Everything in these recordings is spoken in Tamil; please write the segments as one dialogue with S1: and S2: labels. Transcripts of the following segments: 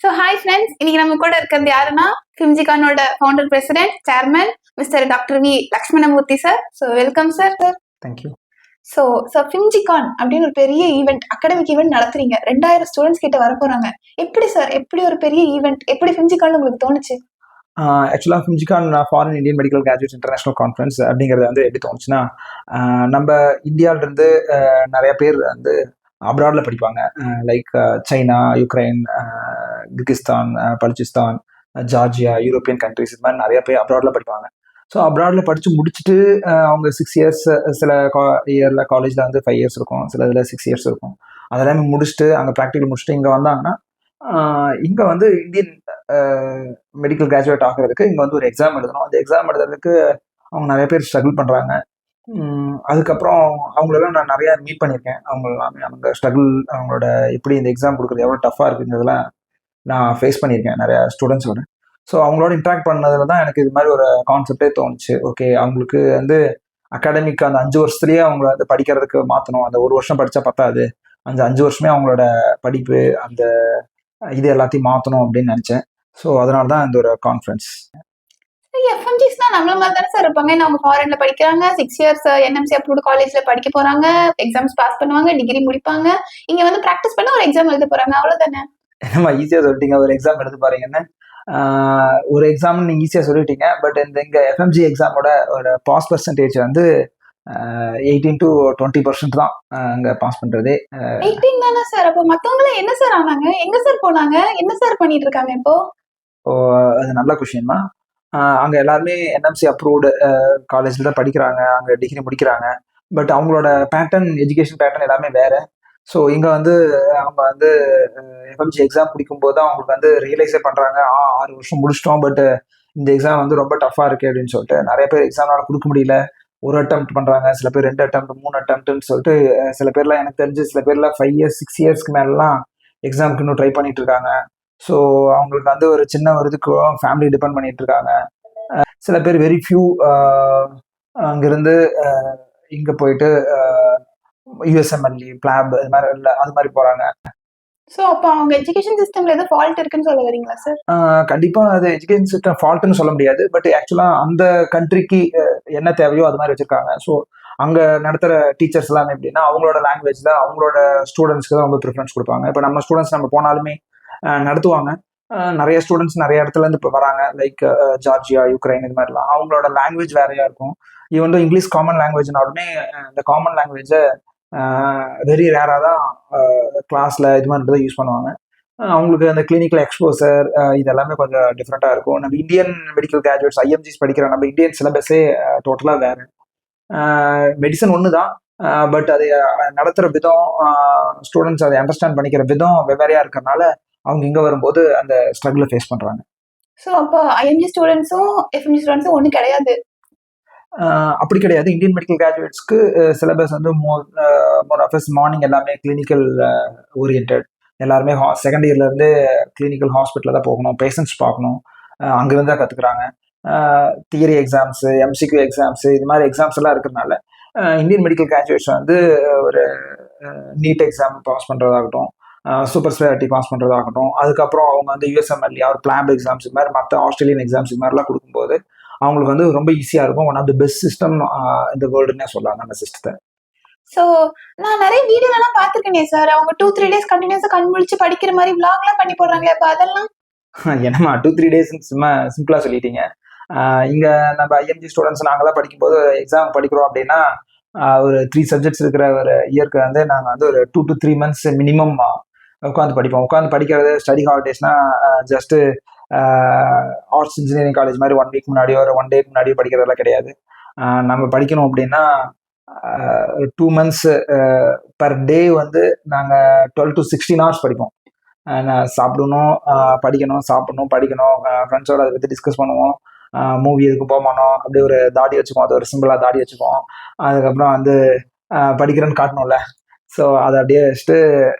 S1: ஸோ ஹாய் ஃப்ரெண்ட்ஸ், இன்னைக்கு நம்ம கூட இருக்கிறது யாருன்னா ஃபிம்ஜிகானோட founder president chairman mister doctor V Lakshmanamurthy sir. So welcome sir.
S2: Thank you.
S1: So FIMGICON அப்படின்னு ஒரு பெரிய ஈவெண்ட், அகாடமிக் ஈவெண்ட் நடத்துறீங்க. 2000 ஸ்டூடெண்ட்ஸ் கிட்ட வர போறாங்க. எப்படி சார், எப்படி ஒரு பெரிய ஈவெண்ட், எப்படி ஃபிம்ஜிகான் உங்களுக்கு தோணுச்சு?
S2: ஆக்சுவலாக FIMGICON foreign Indian medical graduates international conference அப்படிங்கிறது வந்து எப்படி தோணுச்சுன்னா, நம்ம இந்தியாவிலிருந்து நிறைய பேர் வந்து அப்ராடில் படிப்பாங்க. Like China, Ukraine, Kyrgyzstan, Baluchistan, Georgia, European countries, இது மாதிரி நிறைய பேர் அப்ராடில் படிப்பாங்க. ஸோ அப்ராடில் படித்து முடிச்சுட்டு அவங்க 6 இயர்ஸ், சில இயரில் காலேஜில் வந்து 5 இயர்ஸ் இருக்கும், சில இதில் 6 இயர்ஸ் இருக்கும். அதெல்லாமே முடிச்சுட்டு அங்கே ப்ராக்டிக்கல் முடிச்சுட்டு இங்கே வந்தாங்கன்னா, இங்கே வந்து இந்தியன் மெடிக்கல் கிராஜுவேட் ஆகிறதுக்கு இங்கே வந்து ஒரு எக்ஸாம் எழுதணும். அந்த எக்ஸாம் எழுதுறதுக்கு அவங்க நிறைய பேர் ஸ்ட்ரகிள் பண்ணுறாங்க. அதுக்கப்புறம் அவங்களெல்லாம் நான் நிறையா மீட் பண்ணியிருக்கேன். அவங்க ஸ்ட்ரகிள், அவங்களோட எப்படி இந்த எக்ஸாம் கொடுக்குறது எவ்வளோ டஃப்பாக இருக்குங்கிறதெல்லாம் நான் ஃபேஸ் பண்ணியிருக்கேன் நிறையா ஸ்டூடெண்ட்ஸோட. ஸோ அவங்களோட இன்ட்ராக்ட் பண்ணதில் தான் எனக்கு இது மாதிரி ஒரு கான்செப்டே தோணுச்சு. ஓகே, அவங்களுக்கு வந்து அகாடமிக் அந்த 5 வருஷத்துலேயே அவங்கள வந்து படிக்கிறதுக்கு மாற்றணும். அந்த ஒரு வருஷம் படித்தா பத்தாது, அந்த 5 வருஷமே அவங்களோட படிப்பு அந்த இது எல்லாத்தையும் மாற்றணும் அப்படின்னு நினச்சேன். ஸோ அதனால தான் இந்த ஒரு கான்ஃபரன்ஸ்.
S1: எஃப்எம்ஜிஸ்னா நம்மள மாதிரி தானே சார் இருப்பாங்க. அவங்க ஃபாரின்ல படிக்கிறாங்க, 6 இயர்ஸ் என்எம்சி அப்ரூவ்ட் காலேஜ்ல படிக்க போறாங்க, எக்ஸாம்ஸ் பாஸ் பண்ணுவாங்க, டிகிரி முடிப்பாங்க, இங்க வந்து ப்ராக்டிஸ் பண்ண ஒரு எக்ஸாம் எழுத போறாங்க, அவ்வளவுதானே.
S2: நம்ம ஈஸியாக சொல்லிட்டீங்க, ஒரு எக்ஸாம் எழுத பாருங்கன்னு. ஒரு எக்ஸாம் நீங்கள் ஈஸியாக சொல்லிட்டீங்க. பட் இந்த இங்கே எஃப்எம்ஜி எக்ஸாமோட ஒரு பாஸ் பர்சன்டேஜ் வந்து 18 to 20% தான் அங்கே பாஸ் பண்ணுறதே.
S1: 18 தானே சார்? அப்போ மற்றவங்களாம் என்ன சார் ஆனாங்க, எங்க சார் போனாங்க, என்ன சார் பண்ணிட்டு இருக்காங்க இப்போ?
S2: அது நல்ல கொஷின் தான். அங்கே எல்லாருமே என்எம்சி அப்ரூவ்டு காலேஜில் தான் படிக்கிறாங்க, அங்கே டிகிரி முடிக்கிறாங்க. பட் அவங்களோட பேட்டர்ன், எஜுகேஷன் பேட்டர்ன் எல்லாமே வேறு. ஸோ இங்கே வந்து அவங்க வந்து எஃப்எம்ஜி எக்ஸாம் பிடிக்கும்போது தான் அவங்களுக்கு வந்து ரியலைஸே பண்ணுறாங்க, 6 வருஷம் முடிச்சிட்டோம், பட் இந்த எக்ஸாம் வந்து ரொம்ப டஃப்பாக இருக்குது அப்படின்னு சொல்லிட்டு நிறைய பேர் எக்ஸாம்னால கொடுக்க முடியல. ஒரு அட்டெம்ப்ட் பண்ணுறாங்க, சில பேர் 2 அட்டெம்ப்ட், 3 அட்டெம்ப்ட்னு சொல்லிட்டு சில பேர்லாம் எனக்கு தெரிஞ்சு சில பேர்லாம் 5 இயர்ஸ் 6 இயர்ஸ்க்கு மேலாம் எக்ஸாமுக்கு இன்னும் ட்ரை பண்ணிட்டு இருக்காங்க. ஸோ அவங்களுக்கு வந்து ஒரு சின்ன ஒரு இதுக்கு ஃபேமிலி டிபெண்ட் பண்ணிட்டு இருக்காங்க. சில பேர் வெரி ஃபியூ அங்கேருந்து இங்கே போயிட்டு யூஎஸ்எம்எல்இ, பிளாப், இது மாதிரி இல்லை, அது மாதிரி போகிறாங்க.
S1: ஸோ அப்போ அவங்க எஜுகேஷன் சிஸ்டம்ல ஏதோ ஃபால்ட் இருக்குன்னு சொல்ல வரீங்களா சார்?
S2: கண்டிப்பாக அது எஜுகேஷன் சிஸ்டம் ஃபால்ட்டுன்னு சொல்ல முடியாது. பட் ஆக்சுவலாக அந்த கண்ட்ரிக்கு என்ன தேவையோ அது மாதிரி வச்சுருக்காங்க. ஸோ அங்கே நடத்துகிற டீச்சர்ஸ் எல்லாமே எப்படின்னா அவங்களோட லாங்குவேஜில் அவங்களோட ஸ்டூடெண்ட்ஸ்க்கு தான் ரொம்ப ப்ரிஃபரன்ஸ் கொடுப்பாங்க. இப்போ நம்ம ஸ்டூடெண்ட்ஸ் நம்ம போனாலுமே நடத்துவாங்க. நிறைய ஸ்டூடெண்ட்ஸ் நிறைய இடத்துலேருந்து இப்போ வராங்க, லைக் ஜார்ஜியா, யுக்ரைன், இது மாதிரிலாம். அவங்களோட லாங்குவேஜ் வேறையாக இருக்கும். ஈவன் தோ இங்கிலீஷ் காமன் லாங்குவேஜ்னாலுமே இந்த காமன் லாங்குவேஜை வெரி ரேராக தான் கிளாஸில் இது மாதிரி தான் யூஸ் பண்ணுவாங்க. அவங்களுக்கு அந்த கிளினிக்கல் எக்ஸ்போசர் இது எல்லாமே கொஞ்சம் டிஃப்ரெண்ட்டாக இருக்கும். நம்ம இந்தியன் மெடிக்கல் கிராஜுவேட்ஸ் ஐஎம்ஜிஸ் படிக்கிற நம்ம இந்தியன் சிலபஸே டோட்டலாக வேறு. மெடிசன் ஒன்று தான், பட் அதை நடத்துகிற விதம், ஸ்டூடெண்ட்ஸ் அதை அண்டர்ஸ்டாண்ட் பண்ணிக்கிற விதம் வெவ்வேறையாக இருக்கிறனால அவங்க இங்கே வரும்போது அந்த ஸ்ட்ரகிளை ஃபேஸ் பண்ணுறாங்க.
S1: ஸோ அப்போ ஐஎம்ஜி ஸ்டூடெண்ட்ஸும் எஃப்எம்ஜி ஸ்டூடெண்ட்ஸும் ஒன்றும் கிடையாது?
S2: அப்படி கிடையாது. இந்தியன் மெடிக்கல் கிராஜுவேட்ஸ்க்கு சிலபஸ் வந்து மோர் ஆஃப் மார்னிங் எல்லாமே கிளினிக்கல் ஓரியன்ட். எல்லாருமே செகண்ட் இயர்லேருந்து கிளினிக்கல் ஹாஸ்பிட்டலில் தான் போகணும், பேஷண்ட்ஸ் பார்க்கணும், அங்கேருந்து தான் கற்றுக்குறாங்க. தியரி எக்ஸாம்ஸு, எம்சிக்யூ எக்ஸாம்ஸு, இது மாதிரி எக்ஸாம்ஸ் எல்லாம் இருக்கிறதுனால இந்தியன் மெடிக்கல் கிராஜுவேட்ஸ் வந்து ஒரு நீட் எக்ஸாம் பாஸ் பண்ணுறதாகட்டும், சூப்பர் ஸ்பெஷாலிட்டி பாஸ் பண்ணுறதாகட்டும், அதுக்கப்புறம் அவங்க வந்து யூஎஸ்எம்எல்இ ஆர் பிளாப் எக்ஸாம்ஸ், இது மாதிரி மற்ற ஆஸ்திரேலியன் எக்ஸாம்ஸ் இது மாதிரிலாம் கொடுக்கும்போது அவங்களுக்கு வந்து ரொம்ப ஈஸியாக இருக்கும். One of the best system இந்த வேர்ல்டுன்னே சொல்லலாம் அந்த சிஸ்டத்தை.
S1: ஸோ நான் நிறைய வீடியோலாம் பார்த்துருக்கேனே சார், அவங்க 2-3 days கண்டினியூஸாக கண் முழிச்சு படிக்கிற மாதிரி விளாக்லாம் பண்ணி போடுறாங்களே, அப்போ அதெல்லாம்
S2: என்னம்மா 2-3 days சும்மா சிம்பிளாக சொல்லிட்டீங்க. இங்கே நம்ம ஐஎம்ஜி ஸ்டூடெண்ட்ஸ் நாங்களாம் படிக்கும்போது எக்ஸாம் படிக்கிறோம் அப்படின்னா ஒரு 3 சப்ஜெக்ட்ஸ் இருக்கிற ஒரு இயருக்கு வந்து நாங்கள் வந்து ஒரு 2 to 3 months மினிமம் உட்காந்து படிப்போம். உட்காந்து படிக்கிறது ஸ்டடி ஹாலிடேஸ்னால் ஜஸ்ட்டு ஆர்ட்ஸ் இன்ஜினியரிங் காலேஜ் மாதிரி 1 week முன்னாடியோ ஒரு 1 day முன்னாடியோ படிக்கிறதெல்லாம் கிடையாது. நம்ம படிக்கணும் அப்படின்னா 2 months பர் டே வந்து நாங்கள் 12 to 16 hours படிப்போம். சாப்பிடணும், படிக்கணும், சாப்பிடணும், படிக்கணும், ஃப்ரெண்ட்ஸோட அதை பற்றி டிஸ்கஸ் பண்ணுவோம், மூவி எதுக்கு போக மாட்டோம், அப்படியே ஒரு தாடி வச்சுக்குவோம், அது ஒரு சிம்பிளாக தாடி வச்சுக்குவோம். அதுக்கப்புறம் வந்து படிக்கிறேன்னு காட்டணும்ல, ஸோ அதை அப்படியே வச்சுட்டு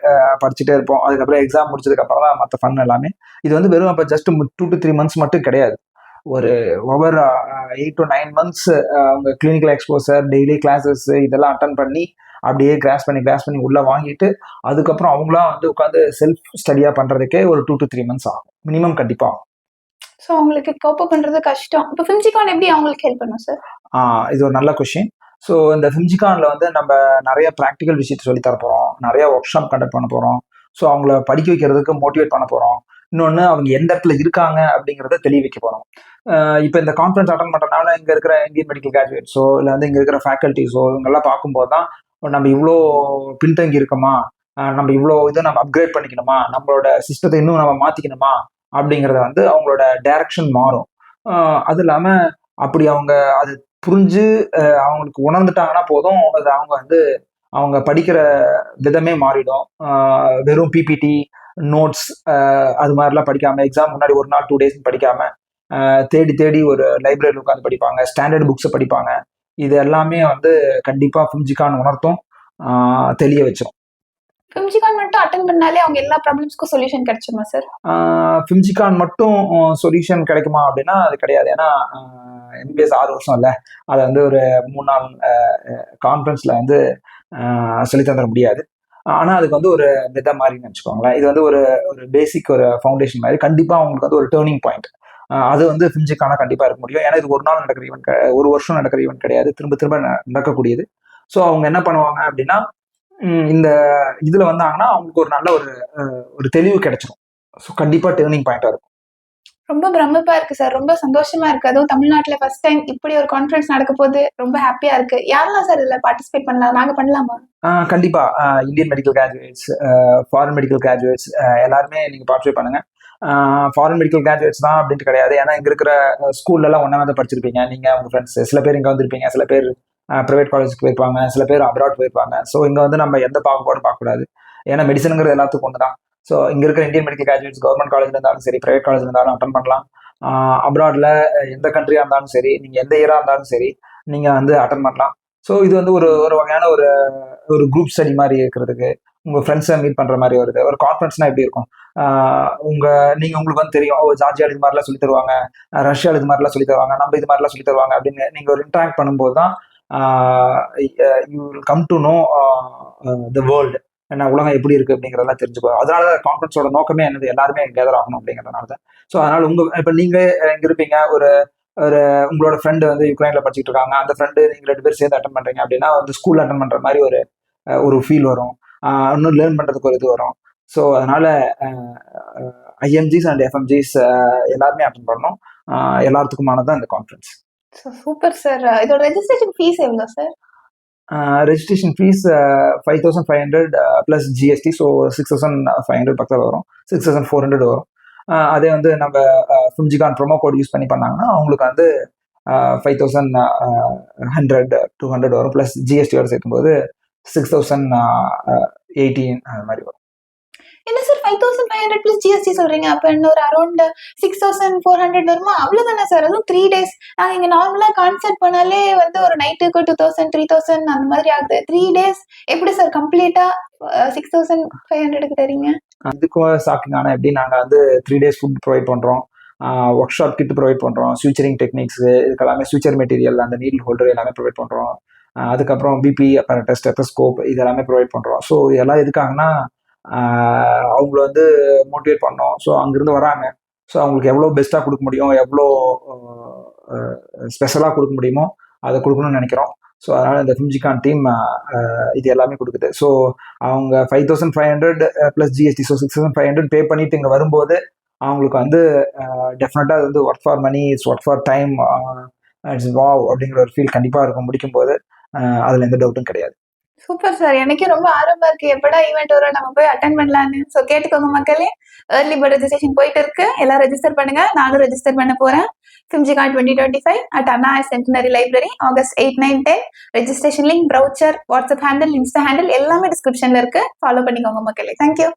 S2: படிச்சுட்டே இருப்போம். அதுக்கப்புறம் எக்ஸாம் முடிச்சதுக்கப்புறம் தான் மற்ற ஃபன் எல்லாமே. இது வந்து வெறும் அப்போ ஜஸ்ட் 2 to 3 months மட்டும் கிடையாது. ஒரு ஓவர் 8 to 9 months அவங்க கிளினிக்கல் எக்ஸ்போசர், டெய்லி கிளாஸஸ் இதெல்லாம் அட்டன் பண்ணி அப்படியே கிராஸ் பண்ணி உள்ள வாங்கிட்டு அதுக்கப்புறம் அவங்களா வந்து உட்காந்து செல்ஃப் ஸ்டடியா பண்றதுக்கே ஒரு 2 to 3 months ஆகும் மினிமம் கண்டிப்பா ஆகும்.
S1: ஸோ அவங்களுக்கு கோப்ப பண்றது கஷ்டம். இப்போ ஃபிம்ஜிகான் எப்படி அவங்களுக்கு ஹெல்ப் பண்ணும் சார்?
S2: இது ஒரு நல்ல கொஷின். ஸோ இந்த ஃபிம்ஜிகான்ல வந்து நம்ம நிறைய ப்ராக்டிக்கல் விஷயத்தை சொல்லி தர போகிறோம், நிறைய ஒர்க் ஷாப் கண்டக்ட் பண்ண போகிறோம். ஸோ அவங்கள படிக்க வைக்கிறதுக்கு மோட்டிவேட் பண்ண போகிறோம். இன்னொன்று அவங்க எந்த இடத்துல இருக்காங்க அப்படிங்கிறத தெளிய வைக்க போகிறோம். இப்போ இந்த கான்ஃபரன்ஸ் அட்டன் பண்ணுறதுனால இங்கே இருக்கிற இந்தியன் மெடிக்கல் கிராஜுவேட்ஸோ இல்லை வந்து இங்கே இருக்கிற ஃபேக்கல்ட்டிஸோ இவங்கெல்லாம் பார்க்கும்போது தான் நம்ம இவ்வளோ பின்தங்கி இருக்கோமா, நம்ம இவ்வளோ இதை நம்ம அப்கிரேட் பண்ணிக்கணுமா, நம்மளோட சிஸ்டத்தை இன்னும் நம்ம மாற்றிக்கணுமா அப்படிங்கிறத வந்து அவங்களோட டைரக்ஷன் மாறும். அது இல்லாமல் அப்படி அவங்க அது புரிஞ்சு அவங்களுக்கு உணர்ந்துட்டாங்கன்னா போதும், அது அவங்க வந்து அவங்க படிக்கிற விதமே மாறிடும். வெறும் பிபிடி நோட்ஸ் அது மாதிரிலாம் படிக்காம எக்ஸாம் முன்னாடி ஒரு நாள் 2 days படிக்காம தேடி தேடி ஒரு லைப்ரரியில் உட்காந்து படிப்பாங்க, ஸ்டாண்டர்ட் புக்ஸை படிப்பாங்க. இது எல்லாமே வந்து கண்டிப்பாக ஃபிம்ஜிகான் உணர்த்தும், தெளிய வச்சிடும்.
S1: ஃபிம்ஜிகான் மட்டும் அட்டன் பண்ணாலே அவங்க எல்லா ப்ராப்ளம்ஸ்க்கும் சொல்யூஷன் கிடைச்சுமா சார்?
S2: ஃபிம்ஜிகான் மட்டும் சொல்யூஷன் கிடைக்குமா அப்படின்னா அது கிடையாது. ஏன்னா எம்பிபிஎஸ் 6 வருஷம் இல்லை, அதை வந்து ஒரு 3 நாள் கான்ஃபரன்ஸில் வந்து சொல்லி தந்துட முடியாது. ஆனால் அதுக்கு வந்து ஒரு மெத்த மாதிரி நினச்சிக்கோங்களேன். இது வந்து ஒரு பேசிக் ஒரு ஃபவுண்டேஷன் மாதிரி. கண்டிப்பாக அவங்களுக்கு வந்து ஒரு டேர்னிங் பாயிண்ட் அது வந்து ஃபிம்ஜிகான கண்டிப்பாக இருக்க முடியும். ஏன்னா இது ஒரு நாள் நடக்கிற ஈவெண்ட், ஒரு வருஷம் நடக்கிற ஈவெண்ட் கிடையாது, திரும்ப திரும்ப நடக்கக்கூடியது. ஸோ அவங்க என்ன பண்ணுவாங்க அப்படின்னா இந்த இதில் வந்தாங்கன்னா அவங்களுக்கு ஒரு நல்ல ஒரு தெளிவு கிடைச்சிடும். ஸோ கண்டிப்பாக டேர்னிங் பாயிண்டாக இருக்கும்.
S1: ரொம்ப பிரமிப்பா இருக்கு சார், ரொம்ப சந்தோஷமா இருக்கு. அதுவும் தமிழ்நாட்டில் ஃபர்ஸ்ட் டைம் இப்படி ஒரு கான்ஃபரன்ஸ் நடக்க போது ரொம்ப ஹாப்பியா இருக்கு. யாரெல்லாம் சார் இதில் பார்ட்டிசிபேட் பண்ணலாம்? நாங்கள் பண்ணலாமா?
S2: கண்டிப்பா Indian medical graduates, foreign medical graduates எல்லாருமே நீங்கள் பார்ட்டிசிபேட் பண்ணுங்க. ஃபாரின் மெடிக்கல் கிராஜுவேட்ஸ் தான் அப்படின்ட்டு கிடையாது. ஏன்னா இங்கே இருக்கிற ஸ்கூல்லலாம் ஒன்றா தான் படிச்சிருப்பீங்க நீங்கள், உங்கள் ஃப்ரெண்ட்ஸ். சில பேர் இங்கே வந்திருப்பீங்க, சில பேர் ப்ரைவேட் காலேஜுக்கு போயிருப்பாங்க, சில பேர் அப்ராட் போயிருப்பாங்க. ஸோ இங்கே வந்து நம்ம எந்த பாகுபாடும் பார்க்கக்கூடாது. ஏன்னா மெடிசனுங்கிறது எல்லாத்துக்கும் ஒன்று தான். ஸோ இங்கே இருக்கிற இந்தியன் மெடிக்கல் கிராஜுவேட்ஸ் கவர்மெண்ட் காலேஜில் இருந்தாலும் சரி, ப்ரைவேட் காலேஜில் இருந்தாலும் அட்டன் பண்ணலாம். அப்ராடில் எந்த கண்ட்ரியாக இருந்தாலும் சரி, நீங்கள் எந்த இயராக இருந்தாலும் சரி, நீங்கள் வந்து அட்டன் பண்ணலாம். ஸோ இது வந்து ஒரு வகையான ஒரு குரூப் ஸ்டடி மாதிரி இருக்கிறதுக்கு, உங்கள் ஃப்ரெண்ட்ஸை மீட் பண்ணுற மாதிரி வருது. ஒரு கான்ஃபரன்ஸ்னால் எப்படி இருக்கும், உங்களுக்கு வந்து தெரியும், ஜார்ஜியாவில் இது மாதிரிலாம் சொல்லி தருவாங்க, ரஷ்யாவில் இது மாதிரிலாம் சொல்லி தருவாங்க, நம்ம இது மாதிரிலாம் சொல்லி தருவாங்க அப்படின்னு நீங்கள் ஒரு இன்ட்ராக்ட் பண்ணும்போது தான் you will come to know the world, என்ன உலகம் எப்படி இருக்குது அப்படிங்கிறதெல்லாம் தெரிஞ்சுக்கோ. அதனால தான் கான்ஃபரன்ஸோட நோக்கமே என்னது, எல்லாருமே கேதர் ஆகணும் அப்படிங்கிறதுனால தான். ஸோ அதனால் இப்போ நீங்கள் இங்கே இருப்பீங்க, ஒரு உங்களோட ஃப்ரெண்டு வந்து யுக்ரைனில் படிச்சுட்டு இருக்காங்க, அந்த ஃப்ரெண்டு நீங்கள் 2 பேர் சேர்ந்து அட்டன் பண்ணுறீங்க அப்படின்னா வந்து ஸ்கூல் அட்டன் பண்ணுற மாதிரி ஒரு ஃபீல் வரும், இன்னும் லேர்ன் பண்ணுறதுக்கு ஒரு இது வரும். ஸோ அதனால் ஐஎம்ஜிஸ் அண்ட் எஃப்எம்ஜிஸ் எல்லாருமே அட்டன் பண்ணணும். எல்லாத்துக்குமானது தான் இந்த கான்ஃபரன்ஸ்.
S1: Super sir. இதோட ரெஜிஸ்ட்ரேஷன் ஃபீஸ் எவ்வளோ sir?
S2: Registration fees 5,500 plus GST. So 6,500 பக்கத்தில் வரும், 6,400 வரும். அதே வந்து நம்ம ஃபிம்ஜிகான் ப்ரோமோ கோட் யூஸ் பண்ணி பண்ணாங்கன்னா அவங்களுக்கு வந்து 5,100 200 வரும். ப்ளஸ் ஜிஎஸ்டியோட சேர்க்கும்போது 6,018 அது மாதிரி வரும்.
S1: என்ன சார் 5,500 ப்ளஸ் ஜிஎஸ்டி சொல்றீங்க? அப்போ இன்னொரு அரௌண்ட் 6,400 வருமா? அவ்வளோதானே சார்? அதுவும் 3 days. நாங்கள் இங்கே நார்மலாக கான்சர்ட் பண்ணாலே வந்து ஒரு நைட்டுக்கு 2,000 3,000 அந்த மாதிரி ஆகுது. 3 days எப்படி சார் கம்ப்ளீட்டாக 6,500க்கு தரீங்க?
S2: இதுக்கும் ஷாக்கிங். ஆனால் எப்படி நாங்கள் வந்து 3 days ஃபுட் ப்ரொவைட் பண்ணுறோம், ஒர்க் ஷாப் கிட் ப்ரொவைட் பண்ணுறோம், ஃபியூச்சரிங் டெக்னிக்ஸ், இதுக்கெல்லாமே ஃபியூச்சர் மெட்டீரியல், அந்த நீடில் ஹோல்டர் எல்லாமே ப்ரொவைட் பண்ணுறோம். அதுக்கப்புறம் பிபி அப்பரட்டஸ், ஸ்டெத்தஸ்கோப் இது எல்லாமே ப்ரொவைட் பண்ணுறோம். ஸோ இதெல்லாம் எதுக்காகனா அவங்கள வந்து மோட்டிவேட் பண்ணோம். ஸோ அங்கேருந்து வராங்க, ஸோ அவங்களுக்கு எவ்வளோ பெஸ்ட்டாக கொடுக்க முடியும், எவ்வளோ ஸ்பெஷலாக கொடுக்க முடியுமோ அதை கொடுக்கணும்னு நினைக்கிறோம். ஸோ அதனால் இந்த ஃபிம்ஜிகான் டீம் இது எல்லாமே கொடுக்குது. ஸோ அவங்க 5,500 ப்ளஸ் ஜிஎஸ்டி, ஸோ 6,500 பே பண்ணிட்டு இங்கே வரும்போது அவங்களுக்கு வந்து டெஃபினட்டாக அது வந்து work for money, it's work for time, it's wow அப்படிங்கிற ஒரு ஃபீல் கண்டிப்பாக இருக்கும் முடிக்கும்போது. அதில் எந்த டவுட்டும் கிடையாது.
S1: Super sir. எனக்கே ரொம்ப ஆர்வமா இருக்கு, எப்படா ஈவெண்ட் வரும் நம்ம போய் அட்டன் பண்ணலான்னு. ஸோ கேட்டுக்கோங்க மக்களே, ஏர்லி பர்ட் ரெஜிஸ்ட்ரேஷன் போயிட்டு இருக்கு, எல்லாரும் ரெஜிஸ்டர் பண்ணுங்க. நானும் ரெஜிஸ்டர் பண்ண போறேன். ஃபிம்ஜிகான் 2025 at Anna Centenary Library, August 8, 9, 10. Registration link, brochure, WhatsApp handle, Insta handle எல்லாமே டிஸ்கிரிப்ஷன்ல இருக்கு. ஃபாலோ பண்ணிக்கோங்க மக்களே. தேங்க்யூ.